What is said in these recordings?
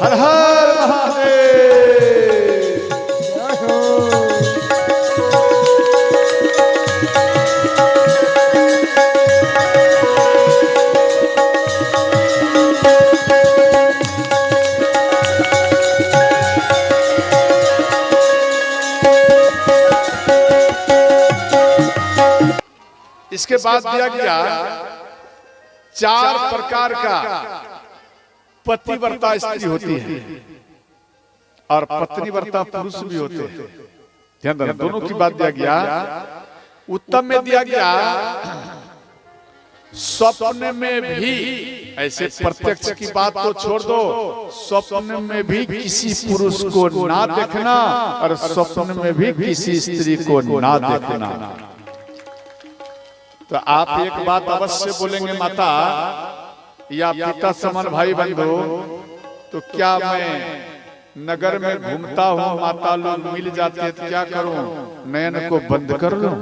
हर हर महादेव। इसके बाद दिया गया 4 प्रकार का पतिव्रता स्त्री होती है और पत्नीव्रता पुरुष भी होते हैं। ध्यान देना, दोनों की बात दिया गया। उत्तम में दिया गया स्वप्न में भी, ऐसे प्रत्यक्ष की बात तो छोड़ दो, स्वप्न में भी किसी पुरुष को ना देखना और स्वप्न में भी किसी स्त्री को ना देखना। तो आप एक बात अवश्य बोलेंगे माता या पिता समान भाई बंधु, तो क्या मैं नगर में घूमता हूँ, माता लोग मिल जाते हैं तो क्या करूं, नयन को बंद कर लूं?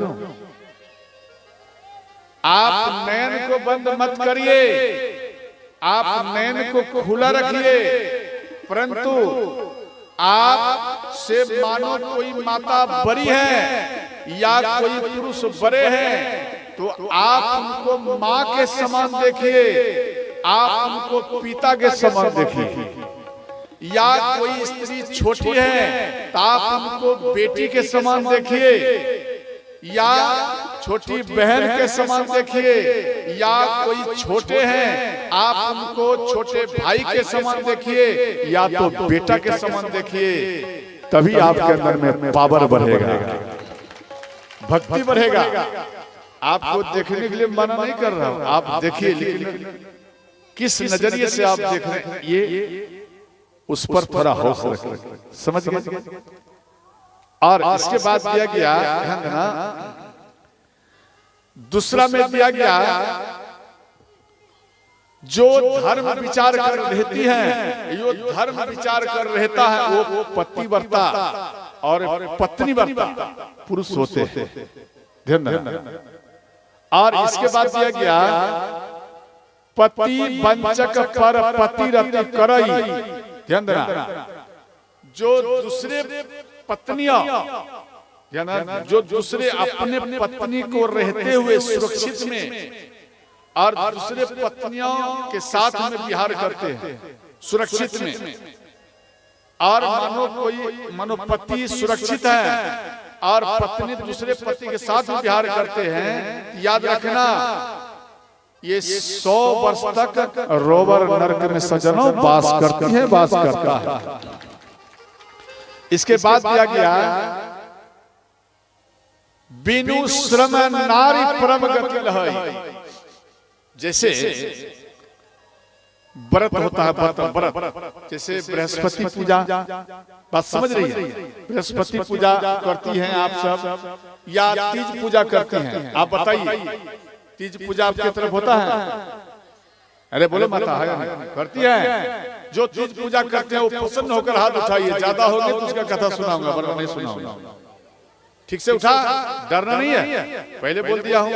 आप नयन को बंद मत करिए, आप नयन को खुला रखिए, परंतु आप से मानो कोई माता बड़ी है या कोई पुरुष बड़े हैं, तो आप उनको माँ के समान देखिए, आप उनको पिता के समान देखिए। या कोई स्त्री छोटी है तो आप उनको बेटी के समान देखिए, या छोटी बहन के समान देखिए, या कोई छोटे हैं आप उनको छोटे भाई के समान देखिए, या तो बेटा के समान देखिए। तभी आपके अंदर में पावर बढ़ेगा, भक्ति बढ़ेगा। आपको देखने के लिए मना नहीं कर रहा हूं, आप देखिए, लेकिन किस नजरिए से आप देख रहे हैं ये उस पर थोड़ा होश रखें, समझ गए। और इसके बाद दिया गया, ध्यान देना, दूसरा में दिया गया जो धर्म विचार कर रहती है, जो धर्म विचार कर रहता है वो पतिव्रता और पत्नीव्रता पुरुष होते हैं। ध्यान देना। और इसके बाद दिया गया पति वंचक पर पतिरति करई। ध्यान देना, जो दूसरे पत्नियां, जो दूसरे अपने पत्नी को रहते हुए सुरक्षित में और दूसरे पत्नियों के साथ में विहार करते हैं सुरक्षित में, और मानो पति सुरक्षित है और पत्नी दूसरे पति के साथ विहार करते हैं, याद रखना ये 100 वर्ष तक रोवर नरक में सजनों वास करती है, वास करता है। इसके बाद दिया गया बिनु श्रम नारी परम गति लहई। जैसे व्रत होता है, व्रत जैसे बृहस्पति पूजा, बात समझ रही है? बृहस्पति पूजा करती हैं आप सब, या तीज पूजा करते हैं? आप बताइए, तीज पूजा आपकी तरफ होता है? अरे बोलो माता, करती है? जो तीज पूजा करते हैं वो प्रसन्न होकर हाथ उठाइए, ज्यादा होगी तो उसका कथा सुनाऊंगा, वरना नहीं सुनाऊंगा। ठीक से उठा, डरना नहीं है, पहले बोल दिया हूं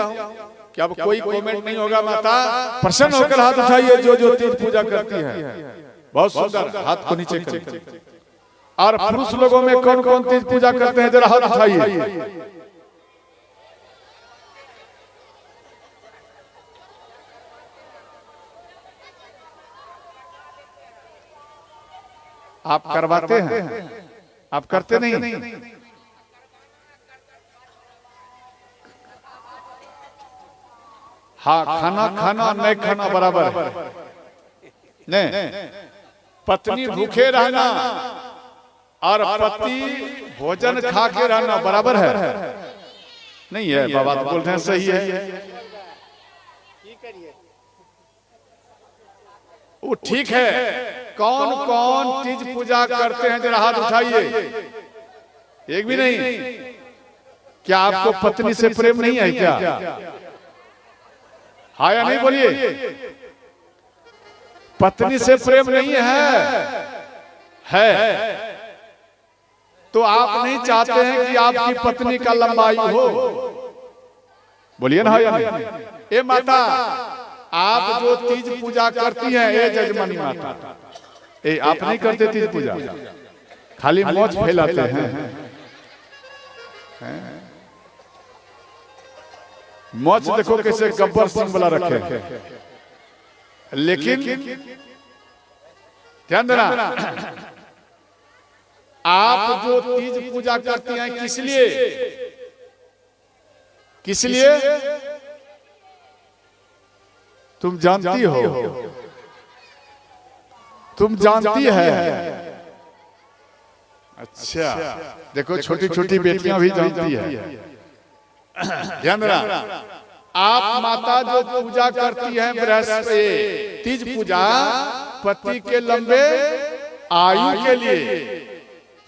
कि अब कोई कमेंट नहीं होगा। माता प्रसन्न होकर हाथ उठाइए जो जो तीज पूजा करती है, बहुत सुंदर, हाथ को नीचे करिए। और पुरुष लोगों में कौन कौन तीज पूजा करते हैं, जरा हाथ उठाइए। आप करवाते हैं, आप करते नहीं? हाँ, खाना खाना नहीं खाना बराबर है। नहीं, पत्नी भूखे रहना और पति भोजन खा के रहना बराबर है? नहीं है बाबा, तो बोल रहे हैं सही है, वो ठीक है। कौन कौन तीज पूजा करते हैं, जरा हाथ उठाइए। एक भी नहीं? क्या आपको पत्नी से प्रेम नहीं है क्या? हाँ या नहीं बोलिए? पत्नी से प्रेम नहीं है तो आप नहीं चाहते हैं कि आपकी पत्नी का लंबा आयु हो? बोलिए ना, हाँ या नहीं? ए माता, आप जो तीज पूजा करती हैं, ए जजमानी माता, आप नहीं करते तीज पूजा, खाली मौज फैलाते हैं। मौज देखो कैसे गब्बर सिंह वाला रखे, लेकिन ध्यान देना, आप जो तीज पूजा करती हैं किस लिए, किस लिए तुम जानती हो, तुम जानती है। अच्छा देखो छोटी छोटी बेटियां भी जानती है। ध्यान देना, आप माता जो पूजा करती हैं बृहस्पति तीज पूजा पति के लंबे आयु के लिए,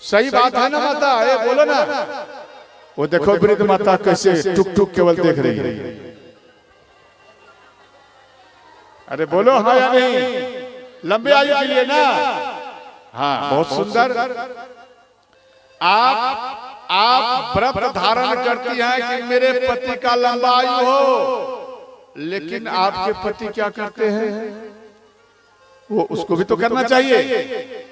सही बात है ना माता, ये बोलो ना। वो देखो वृद्ध माता कैसे टुक टुक केवल देख रही है। अरे बोलो हाँ या नहीं, लंबे आयु के लिए ना। हाँ बहुत सुंदर। आप व्रत धारण करती हैं कि मेरे पति का लंबा आयु हो, लेकिन आपके पति क्या करते हैं, वो उसको भी तो करना चाहिए,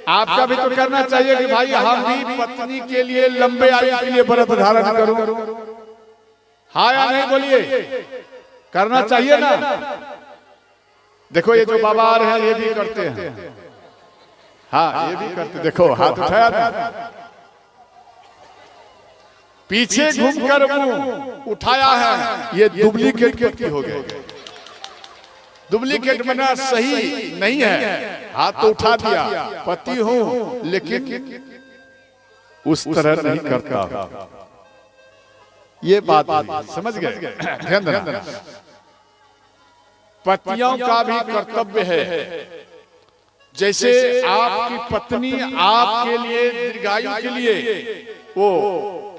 आपका भी तो करना चाहिए कि भाई हम भी पत्नी के लिए लंबे आयु के लिए व्रत धारण करूं। हाँ या नहीं बोलिए, करना चाहिए ना। देखो ये जो बाबा आ रहे हैं ये भी करते हैं। हाँ ये भी करते, देखो हाथ उठाया ना, पीछे घूमकर मुंह उठाया है, ये डुप्लीकेट पति हो गए। डुप्लीकेट बना सही नहीं है, हाथ तो उठा दिया, पति हूं लेकिन उस तरह नहीं करता। ये बात समझ गए, ध्यान देना। पतियों का भी कर्तव्य है, जैसे आपकी पत्नी आपके लिए दीर्घायु के लिए वो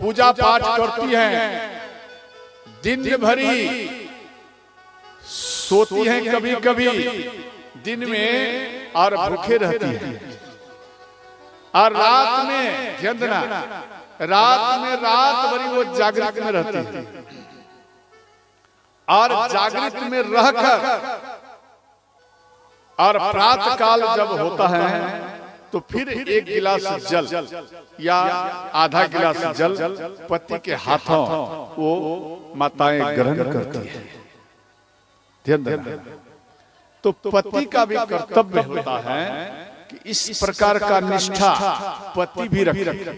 पूजा पाठ करती हैं, दिन भरी सोती हैं, कभी कभी दिन में और भूखे रहती हैं, और रात में ध्यान देना, रात भरी वो जागृत में रहती है, और जागृत में रहकर और प्रातः काल जब होता है तो फिर एक गिलास जल या आधा गिलास जल पति के हाथों वो माताएं ग्रहण करती है। ध्यान देना, तो पति का भी कर्तव्य होता है कि इस प्रकार का निष्ठा पति भी रखे।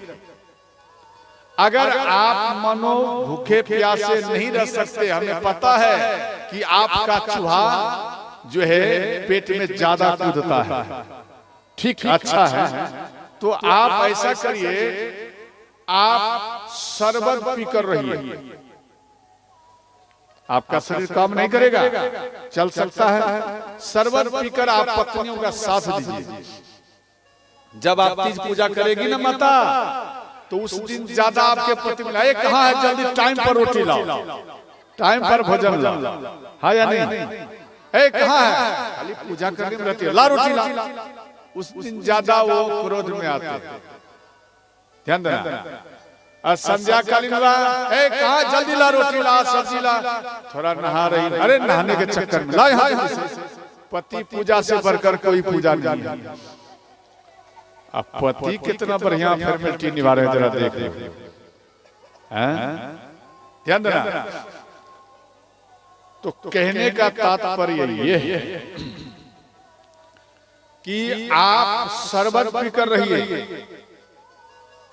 अगर आप मनो भूखे प्यासे नहीं रह सकते, हमें पता है कि आपका चूहा जो है पेट में ज्यादा कूदता है, ठीक अच्छा है, तो आप ऐसा करिए, आप शरबत पीकर रहिए। आपका शरीर काम नहीं करेगा, चल सकता है, शरबत पीकर आप पत्नियों का साथ दीजिए। जब आप तीज पूजा करेगी ना माता, तो उस दिन ज्यादा आपके पति मिलाए, कहाँ है जल्दी टाइम पर रोटी लाओ, टाइम पर भोजन लाओ, हाँ या नहीं, ए कहाँ है, खाली पूजा करने में रहती है, ला रोटी ला। उस दिन ज्यादा वो क्रोध में आते हैं। ध्यान देना, संध्या कालीन कहाँ जल्दी ला रोटी ला, सब्जी ला, थोड़ा नहा रही, अरे नहाने के चक्कर में ला। पति पूजा से बढ़कर कोई पूजा नहीं है। अब पति कितना बढ़िया फॉर्मेलिटी निभा रहे हैं, जरा देख लो। ध्यान देना, तो कहने का तात्पर्य ये है कि आप शरबत पीकर रहिए,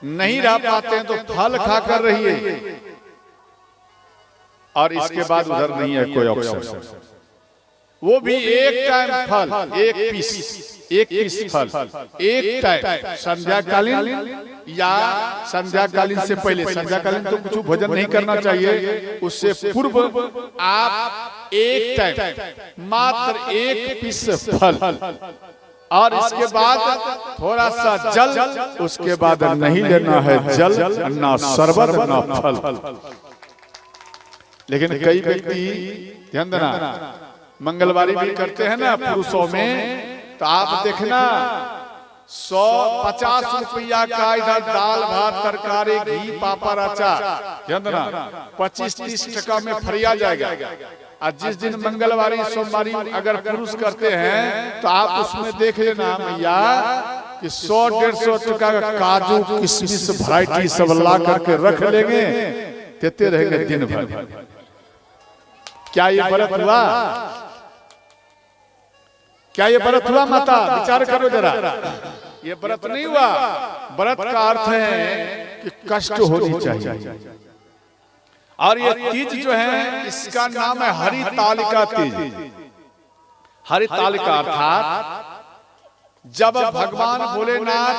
नहीं रह पाते हैं तो फल खाकर रहिए, और इसके बाद उधर नहीं है कोई ऑप्शन, वो भी एक टाइम फल, एक पीस फल, एक टाइम संध्याकालीन या संध्याकालीन से पहले। संध्याकालीन तो कुछ भोजन नहीं करना चाहिए, उससे पूर्व आप एक टाइम मात्र एक पीस फल, और इसके बाद थोड़ा सा जल, उसके बाद नहीं लेना है जल, ना शरबत ना फल। लेकिन कई व्यक्ति ध्यान देना मंगलवारी भी करते हैं ना पुरुषों में, तो आप देखना 150 रुपया का इधर दाल भात तरकारी घी पापड़ अचार, ध्यान देना 25-30 टका में फरिया जाएगा। और जिस दिन मंगलवारी सोमवारी अगर पुरुष करते हैं तो आप उसमें देख लेना मैया कि 100-150 टका का काजू किशमिश वैरायटी सब ला करके रख लेंगे, देते रहेंगे दिन भर। क्या ये व्रत हुआ? क्या ये व्रत हुआ माता? विचार करो जरा। ये व्रत नहीं हुआ। व्रत का अर्थ है कि कष्ट होनी चाहिए। और ये तीज जो है इसका नाम है हरितालिका तीज। हरितालिका अर्थात जब भगवान भोलेनाथ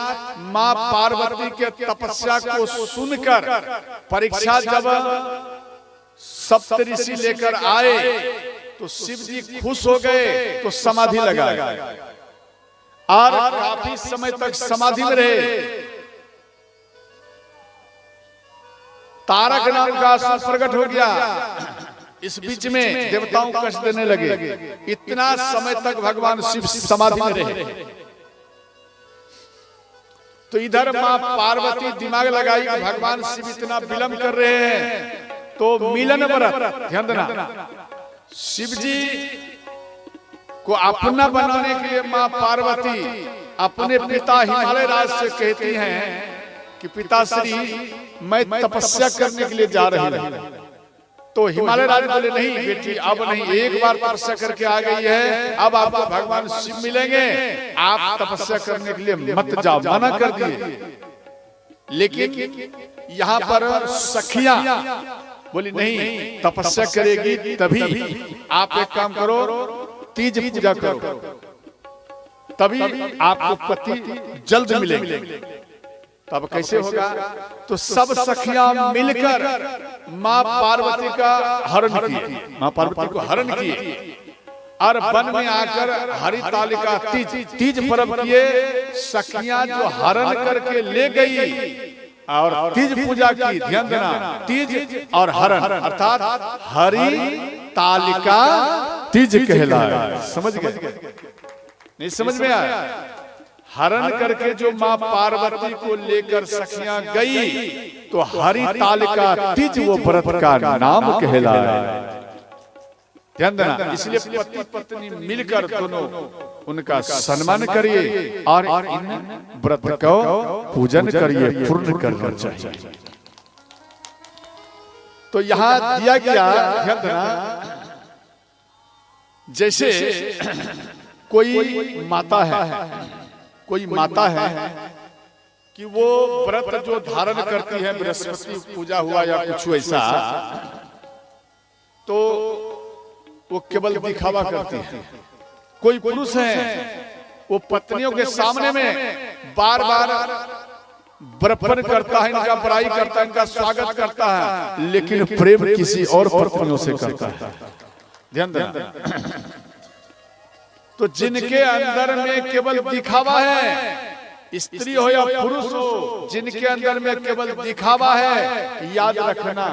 मां पार्वती के तपस्या को सुनकर परीक्षा जब सप्तऋषि लेकर आए तो शिव जी खुश हो गए तो समाधि लगाए और काफी समय तक समाधि में रहे। तारक नाम का असुर प्रकट हो गया। इस बीच में देवताओं को कष्ट देने लगे। इतना समय तक भगवान शिव समाधि में रहे। तो इधर मां पार्वती दिमाग लगाई कि भगवान शिव इतना विलंब कर रहे हैं, तो मिलन व्रत, ध्यान देना, शिव जी को अपना बनाने के लिए मां पार्वती अपने पिता हिमालय राज से कहती हैं कि पिताश्री मैं तपस्या करने के लिए जा रही हूं। तो हिमालय राज बोले नहीं बेटी अब नहीं, एक बार तपस्या करके आ गई है, अब आपको भगवान शिव मिलेंगे, आप तपस्या करने के लिए मत जाओ, मना कर दिए। लेकिन यहाँ पर सखियां बोली नहीं, तपस्या करेगी तभी, आप एक काम करो तीज पूजा करो, तभी आपको पति जल्द मिलेंगे। तब कैसे होगा? तो सब सखियां मिलकर मां पार्वती का हरण किए, मां पार्वती को हरण किए और वन में आकर हरितालिका तीज पर्व किए। सखियां जो हरण करके ले गई और तीज पूजा की, ध्यान देना, तीज और हरण अर्थात हरितालिका तीज कहलाया। समझ गए? नहीं समझ में आया? हरण करके जो मां पार्वती को लेकर सखियां गई तो हरितालिका तीज वो व्रत का नाम कहलाया। ध्यान देना, इसलिए पति पत्नी मिलकर दोनों उनका सम्मान करिए और इन व्रत को पूजन करिए, पूर्ण करना चाहिए। तो यहाँ दिया गया, ध्यान देना, जैसे कोई माता है, कोई माता है कि वो व्रत जो धारण करती है, बृहस्पति पूजा हुआ या कुछ ऐसा, तो वो केवल दिखावा करती है। कोई पुरुष है वो पत्नियों के सामने में बार बार बड़प्पन करता है, इनका बड़ाई करता है, इनका स्वागत करता है, लेकिन प्रेम किसी और पत्नियों से करता है। ध्यान देना। तो जिनके अंदर में केवल दिखावा है, स्त्री हो या पुरुष हो, जिनके अंदर में केवल दिखावा है, याद रखना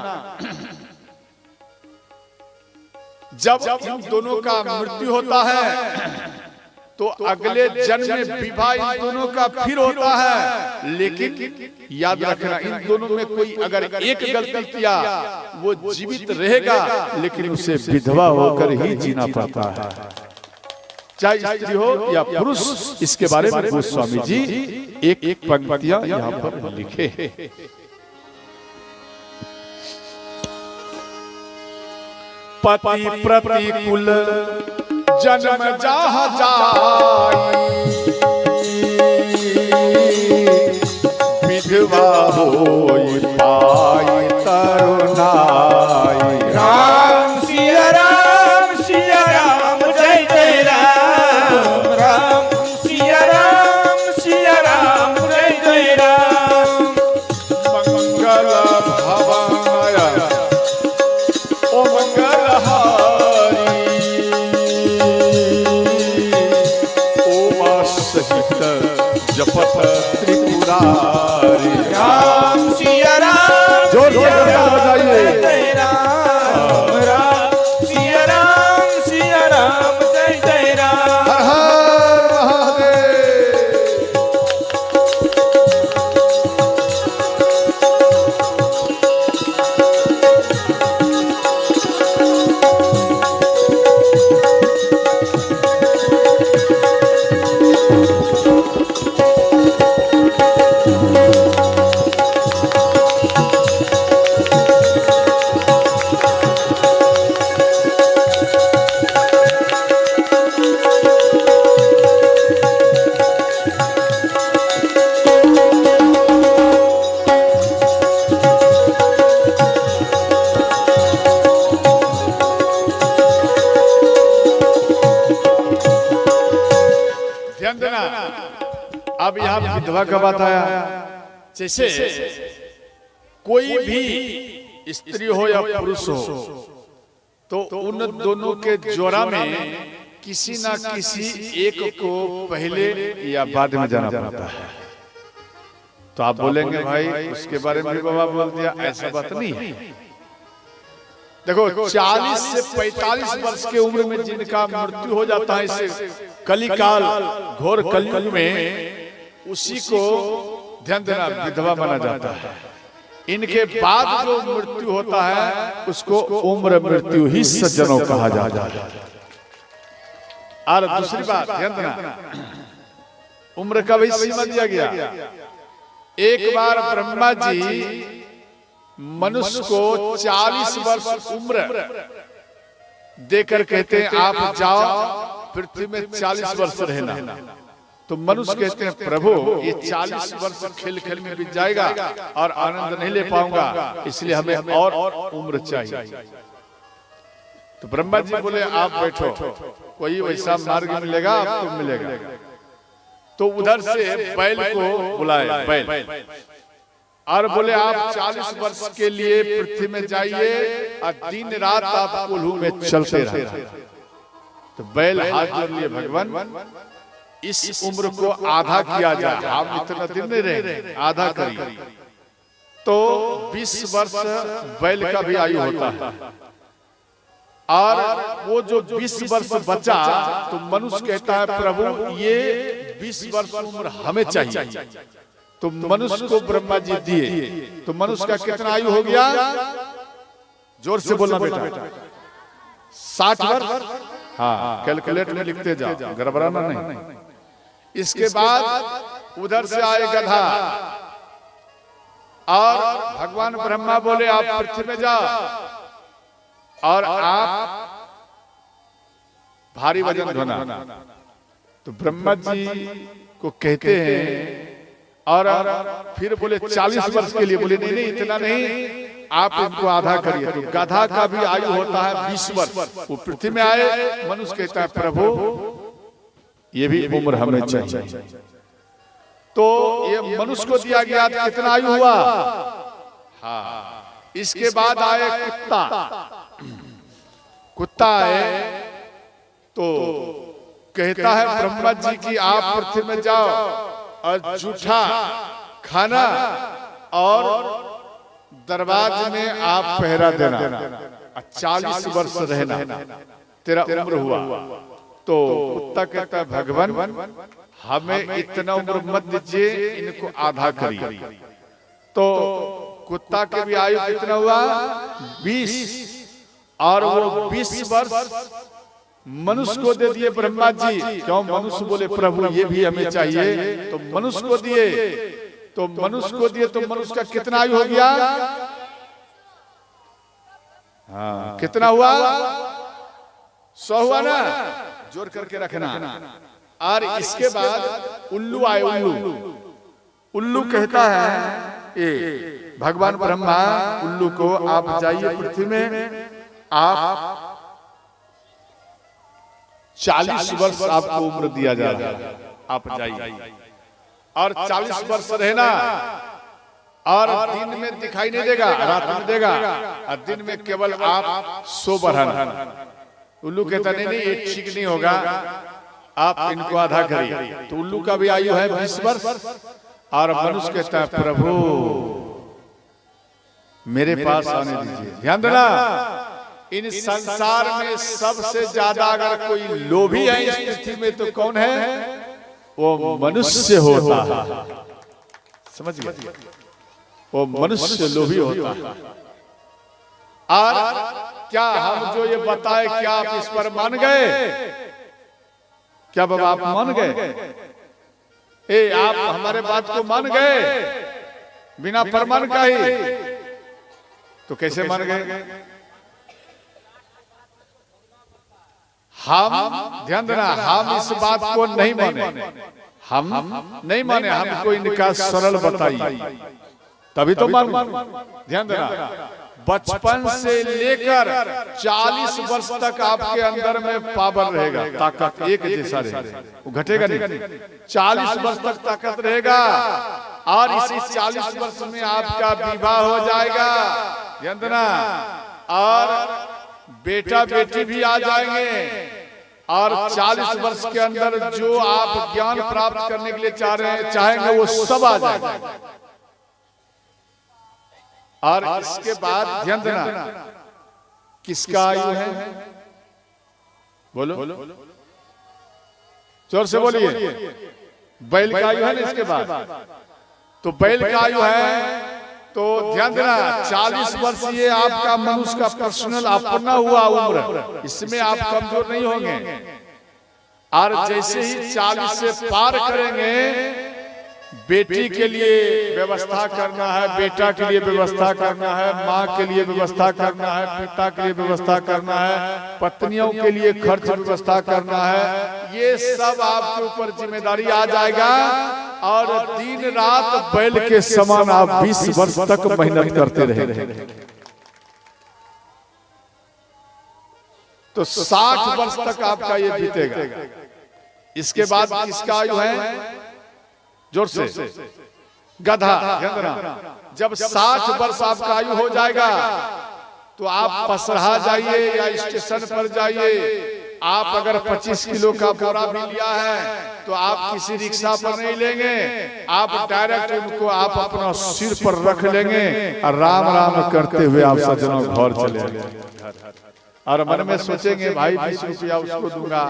जब इन दोनों का मृत्यु होता है तो अगले जन्म में विवाह इन दोनों का फिर होता है। लेकिन याद रखना, इन दोनों में कोई अगर एक गलती किया वो जीवित रहेगा, लेकिन उसे विधवा होकर ही जीना पड़ता है, चाहे स्त्री हो या पुरुष। इसके बारे में गोस्वामी जी एक पंक्तियां यहाँ पर लिखे हैं। पति प्रतिकूल जन्म जहाँ जाई, विधवा होई पाई तरुणाई। राम सिया राम जय जय राम, राम सिया राम जय जय राम। मंगल भवाय ओ मंगल हारी, ओमा सहित जपत त्रिपुरारी। राम सिया राम जोर जोर बजाइए। जय जय राम, राम सिया राम जय जय राम। हर हर महादेव। अब यहाँ विधवा का बात आया। जैसे कोई भी स्त्री हो या पुरुष हो तो उन दोनों के जोड़ा में किसी ना किसी एक को पहले या बाद में जाना पड़ता है। तो आप बोलेंगे भाई उसके बारे में भी बाबा बोल दिया, ऐसा बात नहीं है। देखो 40 से 45 वर्ष के उम्र में जिनका मृत्यु हो जाता है इसे कलिकाल घोर कलयुग में, उसी को ध्यान देना विधवा माना जाता है। इनके बाद जो मृत्यु होता है उसको उम्र मृत्यु ही सज्जनों कहा जाता है। और दूसरी बात ध्यान देना, उम्र का भी सीमा दिया गया। एक बार ब्रह्मा जी मनुष्य को 40 वर्ष उम्र देकर कहते हैं आप जाओ पृथ्वी में 40 वर्ष रहना। तो मनुष्य कहते हैं प्रभु ये 40 वर्ष खेल खेल में बीत जाएगा और आनंद नहीं ले पाऊंगा, इसलिए हमें और उम्र चाहिए। तो ब्रह्मा जी बोले आप बैठो, कोई वैसा मार्ग मिलेगा आपको मिलेगा। तो उधर से बैल को बुलाए, बैल, और बोले आप 40 वर्ष के लिए पृथ्वी में जाइए और दिन रात आप कोल्हू में चलते रहे। तो बैल हाथ जोड़ लिए, भगवान इस उम्र को आधा किया जाए, हम इतना दिन नहीं रहे, आधा करिए। तो 20 वर्ष बैल का भी आयु होता है, और वो जो 20 वर्ष बचा तो मनुष्य कहता है प्रभु ये 20 वर्ष उम्र हमें चाहिए। तो मनुष्य को ब्रह्मा जी दिए। तो मनुष्य का कितना आयु हो गया, जोर से बोलना बेटा, 60 वर्ष। हाँ कैलकुलेट में लिखते जाओ, गड़बड़ाना नहीं। इसके बाद उधर से आए गधा, और भगवान ब्रह्मा बोले आप पृथ्वी में जाओ और आप भारी वजन ढोना। तो ब्रह्मा जी को कहते हैं, और फिर बोले 40 वर्ष के लिए, बोले नहीं नहीं इतना नहीं, आप इनको आधा करिए। तो गधा का भी आयु होता है 20 वर्ष। वो पृथ्वी में आए, मनुष्य कहता है प्रभु ये भी उम्र हमें चाहिए। तो ये मनुष्य को दिया गया, कितना आयु हुआ। हाँ इसके बाद आए कुत्ता, कुत्ता आए तो कहता है ब्रह्मा जी की आप पृथ्वी में जाओ और जूठा खाना और दरवाजे में आप पहरा देना, 40 वर्ष रहना, तेरा उम्र हुआ। तो कुत्ता कहता है भगवान हमें इतना उम्र मत दीजिए, इनको आधा करिए। तो कुत्ता के भी आयु कितना हुआ 20, और वो 20 वर्ष मनुष्य को दे दिए ब्रह्मा जी। क्यों, मनुष्य बोले प्रभु ये भी हमें चाहिए, तो मनुष्य को दिए। तो मनुष्य को दिए तो मनुष्य का कितना आयु हो गया। हाँ कितना हुआ, 100 हुआ ना, जोर करके रखना। और इसके बाद उल्लू आए, उल्लू कहता है ए भगवान ब्रह्मा उल्लू को आप जाइए पृथ्वी में, आप 40 वर्ष आपको उम्र दिया जा रहा है, आप जाइए और 40 वर्ष रहना, और दिन में दिखाई नहीं देगा, रात में देगा, और दिन में केवल आप सो बढ़ाना। उल्लू कहता नहीं नहीं ये ठीक नहीं होगा, आप इनको आधा करिए। तो उल्लू का भी आयु है 20 वर्ष, और मनुष्य कहता है प्रभु मेरे पास आने दीजिए। ध्यान देना, इन संसार में सबसे ज्यादा अगर कोई लोभी है इस पृथ्वी में तो कौन है, वो मनुष्य होता है। समझ गए, वो मनुष्य लोभी होता है। और क्या हम जो ये बताए क्या आप इस पर मान गए, क्या बाबा आप मान गए, ए आप हमारे बात को मान गए बिना प्रमाण का ही, तो कैसे मान गए। हम ध्यान देना, हम इस बात को नहीं माने, हम नहीं माने, हमको इनका सरल बताइए तभी तो मान। ध्यान देना, बचपन से लेकर 40 वर्ष तक आपके अंदर में पावर रहेगा, ताकत एक जैसा रहेगा, वो घटेगा नहीं। 40 वर्ष तक ताकत रहेगा और इसी 40 वर्ष में आपका विवाह हो जाएगा, यंत्रणा, और बेटा बेटी भी आ जाएंगे। और 40 वर्ष के अंदर जो आप ज्ञान प्राप्त करने के लिए चाहेंगे वो सब आ जाएगा। और इसके बाद ध्यान देना, किसका आयु है? बोलो, जोर से बोलिए। बैल का आयु है ना इसके बाद, तो बैल का आयु है तो ध्यान देना 40 वर्ष ये आपका मनुष्य का पर्सनल अपना हुआ उम्र, इसमें आप कमजोर नहीं होंगे। और जैसे ही 40 से पार करेंगे, बेटी के लिए व्यवस्था करना है, बेटा के लिए व्यवस्था करना है, माँ के लिए व्यवस्था करना है, पिता के लिए व्यवस्था करना है, पत्नियों के लिए खर्च व्यवस्था करना है, ये सब आपके ऊपर जिम्मेदारी आ जाएगा। और दिन रात बैल के समान आप 20 वर्ष तक मेहनत करते रहेंगे, तो 60 वर्ष तक आपका ये बीतेगा। इसके बाद किसका आयु है? जोर से, गधा। जब 60 वर्ष आपका आयु हो जाएगा तो आप पसरहा जाइए या स्टेशन पर जाइए। आप अगर 25 किलो का बोरा भी लिया है तो आप किसी रिक्शा पर नहीं लेंगे, आप डायरेक्ट उनको आप अपना सिर पर रख लेंगे और राम राम करते हुए आप सज्जनों घर चले जाएंगे। और मन में सोचेंगे भाई 20 रुपया उसको दूंगा,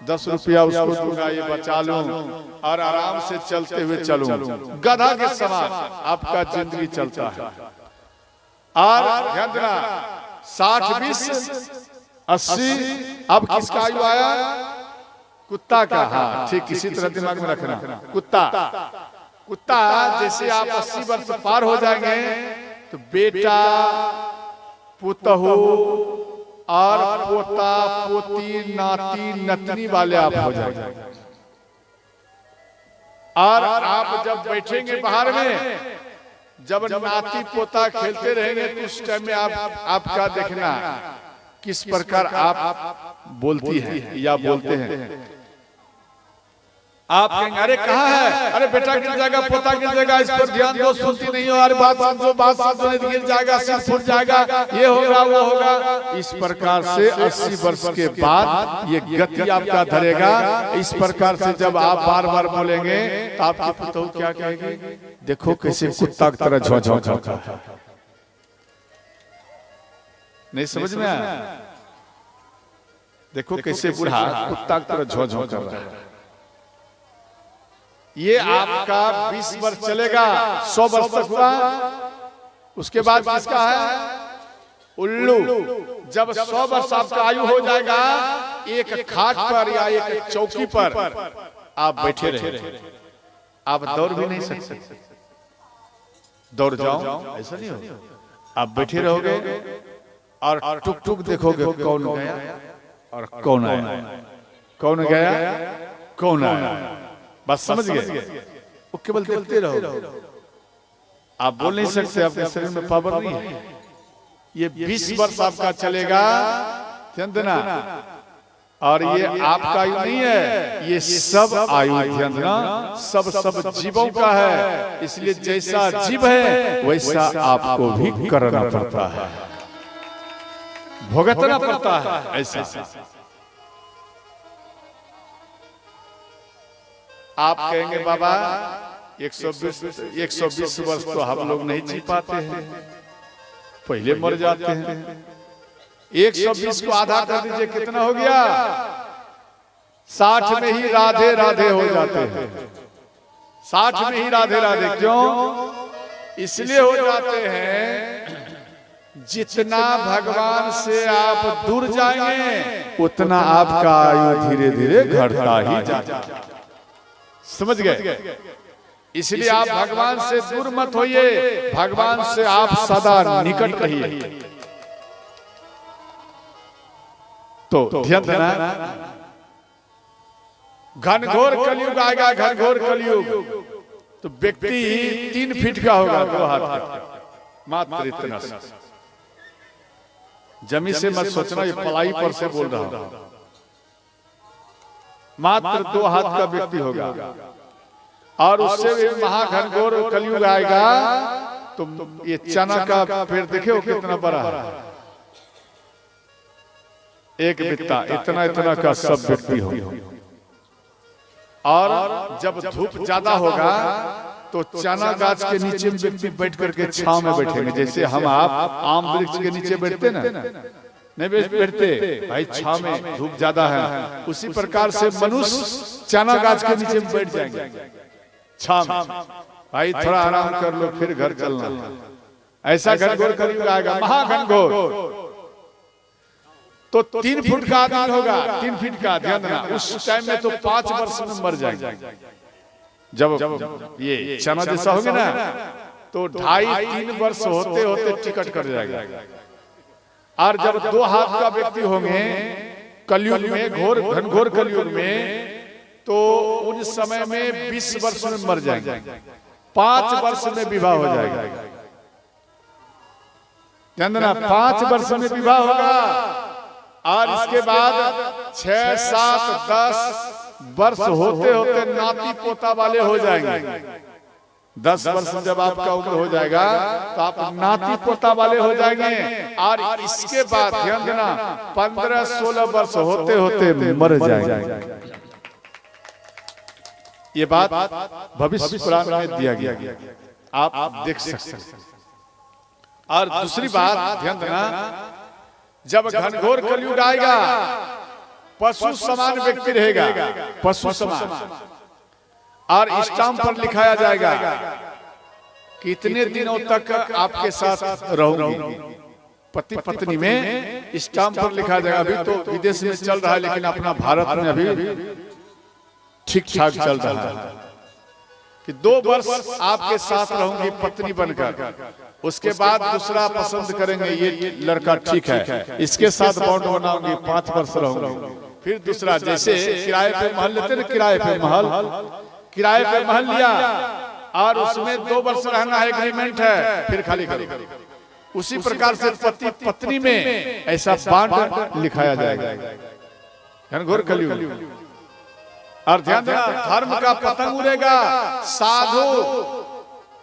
10 रुपया उसको दूंगा, ये बचा लूं और आराम से चलते हुए चलूं। गधा के समान आपका जिंदगी चलता है। और ध्यान देना 60, 20, 80। अब किसका आयु आया? कुत्ता का। हाँ ठीक, किसी तरह दिमाग में रखना। कुत्ता जैसे आप 80 वर्ष पार हो जाएंगे तो बेटा, पुतहु और पोता, पोती, नाती, नतनी वाले आप हो जाएंगे। और आप जब बैठेंगे बाहर में, जब नाती पोता खेलते रहेंगे तो उस टाइम में आपका देखना किस प्रकार आप बोलती है या बोलते हैं। आप कहेंगे अरे कहाँ है, अरे बेटा गिर जाएगा, पोता गिर जाएगा, इस पर ध्यान दो, सुनती नहीं हो, अरे बात समझो, बात समझो, गिर जाएगा, सिर फूट जाएगा, ये होगा वो होगा। इस प्रकार से 80 वर्ष के बाद ये गति आपका धरेगा। इस प्रकार से जब आप बार बार बोलेंगे तो आपकी पुतहु क्या कहेगी? देखो कैसे कुत्ता की तरह झोंझोंता है। नहीं समझ में आया? देखो कैसे बूढ़ा कुत्ता की तरह झोंझों कर रहा है। ये आपका 20 वर्ष चलेगा, 100 वर्ष तक हुआ। उसके बाद किसका है? उल्लू। जब 100 वर्ष आपका आयु हो जाएगा, एक खाट पर या एक चौकी पर आप बैठे रहे, आप दौड़ भी नहीं सकते। दौड़ जाओ ऐसा नहीं हो, आप बैठे रहोगे और टुक टुक देखोगे कौन गया और कौन आया, कौन गया कौन आया, बस समझ गए। वो केवल देखते रहो, आप बोल नहीं सकते, आपके शरीर में पावर नहीं है। ये 20 वर्ष आपका चलेगा, ध्यान देना। और ये आपका आयु नहीं है, ये सब आयु, ध्यान देना, सब जीवों का है। इसलिए जैसा जीव है वैसा आपको भी करना पड़ता है, भुगतना पड़ता है। ऐसा आप कहेंगे बाबा 120 वर्ष तो हम लोग नहीं जी पाते हैं, पहले मर जाते हैं। 120 को आधा कर दीजिए, कितना हो गया? 60 में ही राधे राधे हो जाते हैं। 60 में ही राधे राधे क्यों? इसलिए हो जाते हैं जितना भगवान से आप दूर जाएंगे उतना आपका आयु धीरे धीरे घटता ही जाता है। समझ गए? इसलिए आप भगवान से दूर मत होइए, भगवान से आप सदा निकट रहिए। तो ध्यान देना, घनघोर कलयुग आएगा, घनघोर कलयुग। तो व्यक्ति 3 फीट का होगा, 2 हाथ का, मात्र इतना। जमी से मत सोचना, ये पलाई पर से बोल रहा हूं। मात्र 2 हाथ का व्यक्ति होगा और उससे भी महाघनघोर कलयुग आएगा तो ये चना का पेड़ देखे हो कितना बड़ा है, एक बित्ता इतना इतना का सब व्यक्ति होगा। और जब धूप ज्यादा होगा तो चना गाछ के नीचे व्यक्ति बैठ करके छांव में बैठेंगे, जैसे हम आप आम वृक्ष के नीचे बैठते ना, नहीं बैठते भाई, छांव में धूप ज्यादा है, उसी प्रकार से मनुष्य चना गाछ के नीचे बैठ जाएंगे छांव में, भाई थोड़ा आराम कर लो फिर घर चलना। ऐसा घनघोर कलयुग आएगा, महाघनघोर। तो 3 फुट का आदमी होगा, 3 फीट का, ध्यान देना। उस टाइम में तो 5 वर्ष में मर जाएंगे। जब ये चना जैसा होगा ना तो 2.5-3 वर्ष होते होते टिकट कर जाएगा। और जब 2 हाथ का व्यक्ति होंगे कलयुग में, घनघोर कलयुग में, तो उन समय में 20 वर्ष में मर जाएंगे, 5 वर्ष में विवाह हो जाएगा। ध्यान 5 वर्ष में विवाह होगा और इसके बाद 6, 7, 10 वर्ष होते होते नाती पोता वाले हो जाएंगे। 10 वर्ष जब आपका उम्र हो जाएगा तो आप नाती पोता वाले हो जाएंगे। और इसके बाद ध्यान देना 15-16 वर्ष होते होते मर जाएंगे। ये बात भविष्य पुराण में दिया गया, आप देख सकते हैं। और दूसरी बात ध्यान देना, जब घनघोर कलयुग आएगा पशु समान व्यक्ति रहेगा, पशु समान, और स्टाम्प पर लिखाया जाएगा कितने दिनों तक आपके साथ रहूंगी, पति पत्नी में स्टाम्प पर लिखा जाएगा। अभी तो विदेश में चल रहा है लेकिन अपना भारत में अभी ठीक ठाक चल रहा है कि 2 वर्ष आपके साथ रहूंगी पत्नी बनकर, उसके बाद दूसरा पसंद करेंगे, ये लड़का ठीक है, इसके साथ बॉन्ड बनाऊंगी, 5 वर्ष रहूंगी। फिर दूसरा, जैसे किराए पे महल लेते ना, किराए पे महल लिया और उसमें 2 वर्ष रहना है, एग्रीमेंट है, फिर खाली करो। उसी प्रकार से पति पत्नी में ऐसा बॉन्ड लिखाया जाएगा घनघोर कलयुग। और ध्यान देना, धर्म का पतंग उड़ेगा।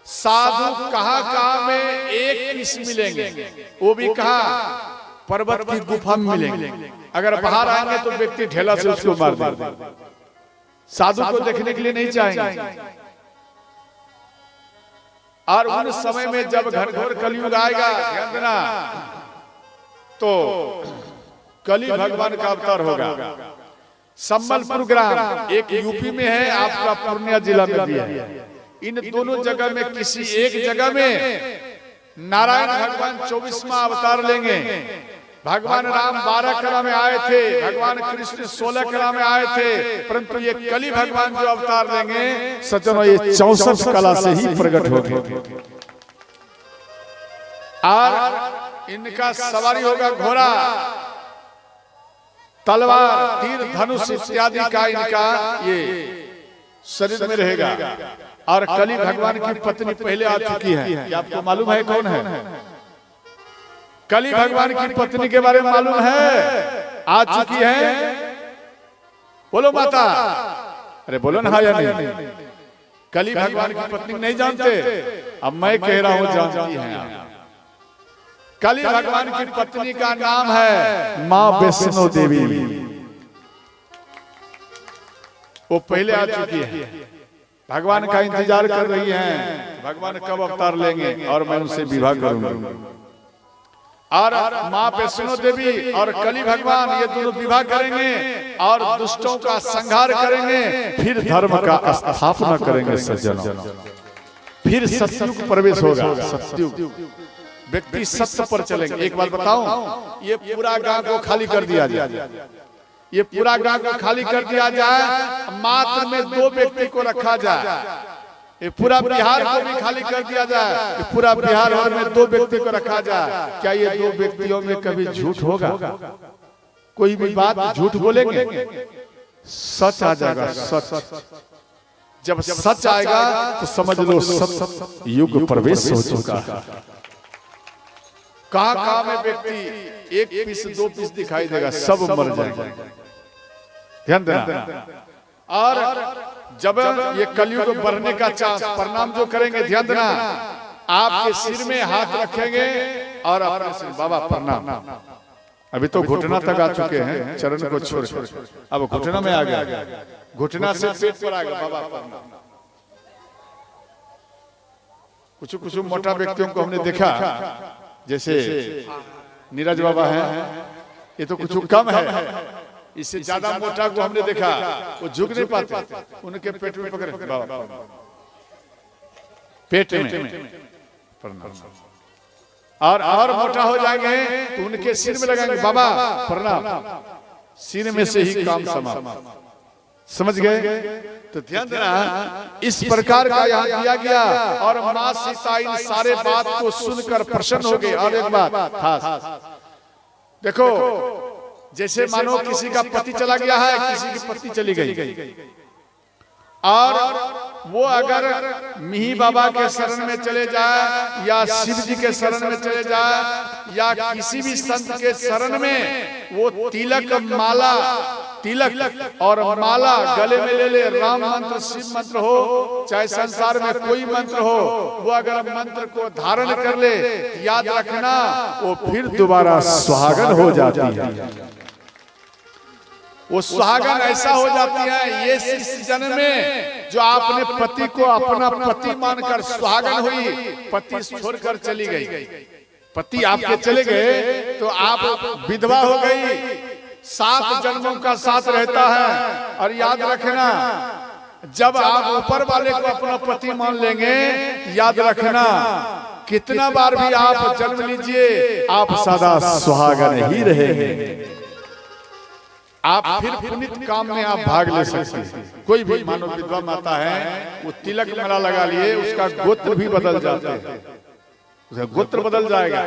साधु कहाँ में एक पीस मिलेंगे, वो भी कहाँ, पर्वत की गुफा में मिलेंगे। अगर बाहर आएंगे तो व्यक्ति ढेला से उसको मार देगा, साधु को देखने के लिए नहीं चाहेंगे। और उन समय में जब घनघोर कलयुग आएगा, ध्यान देना, तो कली भगवान का अवतार होगा। संबलपुर ग्राम एक यूपी में है, आपका पूर्णिया जिला में भी है। इन दोनों जगह में किसी एक जगह में नारायण भगवान 24वां अवतार लेंगे। भगवान राम 12 कला में आए थे, भगवान कृष्ण 16 कला में आए थे, परंतु ये कली भगवान जो अवतार लेंगे सज्जनों, ये 64 कला से ही प्रकट होंगे। और इनका सवारी होगा घोड़ा, तलवार, तीर, धनुष इत्यादि का इनका ये शरीर में रहेगा। और कली भगवान की पत्नी पहले आ चुकी है, ये आपको मालूम है कौन है? कली भगवान की पत्नी के बारे में मालूम है, आ चुकी है, बोलो माता, अरे बोलो ना या नहीं। कली भगवान की पत्नी नहीं जानते, अब मैं कह रहा हूं जानती हैं। कली भगवान की पत्नी का नाम है मां वैष्णो देवी। वो पहले आ चुकी है, भगवान का इंतजार कर रही हैं, भगवान कब अवतार लेंगे और मैं उनसे विवाह करूंगा। और मां वैष्णो देवी और कली भगवान ये दोनों विवाह करेंगे और दुष्टों का संहार करेंगे, फिर धर्म का स्थापना करेंगे सज्जनों। फिर सतयुग प्रवेश होगा, सतयुग, व्यक्ति सत्य पर चलेंगे। एक बात बताऊं, ये पूरा गांव को खाली कर दिया जाए, ये पूरा गांव को खाली कर दिया जाए, मात्र में 2 व्यक्ति को रखा जाए, ये पूरा बिहार को भी खाली कर दिया जाए, ये पूरा बिहार भर में 2 व्यक्ति को रखा जाए, क्या ये 2 व्यक्तियों में कभी झूठ होगा? कोई भी बात झूठ बोलेंगे? सच आ जाएगा, सच। जब सच आएगा तो समझ लो सत युग प्रवेश हो चुका है। कहां में व्यक्ति 1 पीस 2 पीस दिखाई देगा, सब मर जाएंगे। ध्यान देना। और जब ये कलयुग बढ़ने का चांस, प्रणाम जो करेंगे, ध्यान देना, आपके सिर में हाथ रखेंगे और अपने सिर, बाबा प्रणाम। अभी तो घुटना तक आ चुके हैं, चरण को छोड़, अब घुटना में आ गया, घुटना से पेट पर आ गया, बाबा प्रणाम। कुछ कुछ मोटा व्यक्तियों को हमने देखा, जैसे नीरज बाबा हैं, ये तो कुछ कम है, इससे ज्यादा मोटा को हमने देखा, वो झुक नहीं पाते, उनके पेट में पकड़े, बाबा पेट में प्रणाम। और मोटा हो जाएंगे तो उनके सिर में लगाएंगे, बाबा प्रणाम। सिर में से ही काम समाप्त। समझ गए? तो ध्यान देना, इस प्रकार का यहाँ दिया गया। और माँ सीता इन सारे बात को सुनकर प्रसन्न हो गई। और एक बात खास देखो, जैसे मानो किसी का पति चला गया है, किसी की पत्नी चली गई, और वो अगर मिही बाबा के शरण में चले जाए या शिव जी के शरण में चले जाए या किसी भी संत के शरण में, वो तिलक माला, तिलक और माला गले में ले ले, राम मंत्र, शिव मंत्र हो, चाहे संसार में कोई मंत्र हो, वो अगर मंत्र को धारण कर ले, याद रखना वो फिर दोबारा सुहागन हो जाती है। वो सुहागन ऐसा हो जाती है, ये इस जन्म में जो आपने पति को अपना पति मानकर सुहागन हुई, पति छोड़कर चली गई, पति आपके चले गए तो आप विधवा हो गई, 7 जन्मों का साथ रहता है। और याद रखना, जब आप ऊपर वाले को अपना पति मान लेंगे, याद रखना कितना बार भी आप जन्म लीजिए, आप सदा सुहागन ही रहेंगे। आप फिर पुनित काम में आप भाग ले सकते हैं। कोई भी मानो विधवा माता है, वो तिलक माला लगा लिए, उसका गोत्र भी बदल जाता है, उसका गोत्र बदल जाएगा।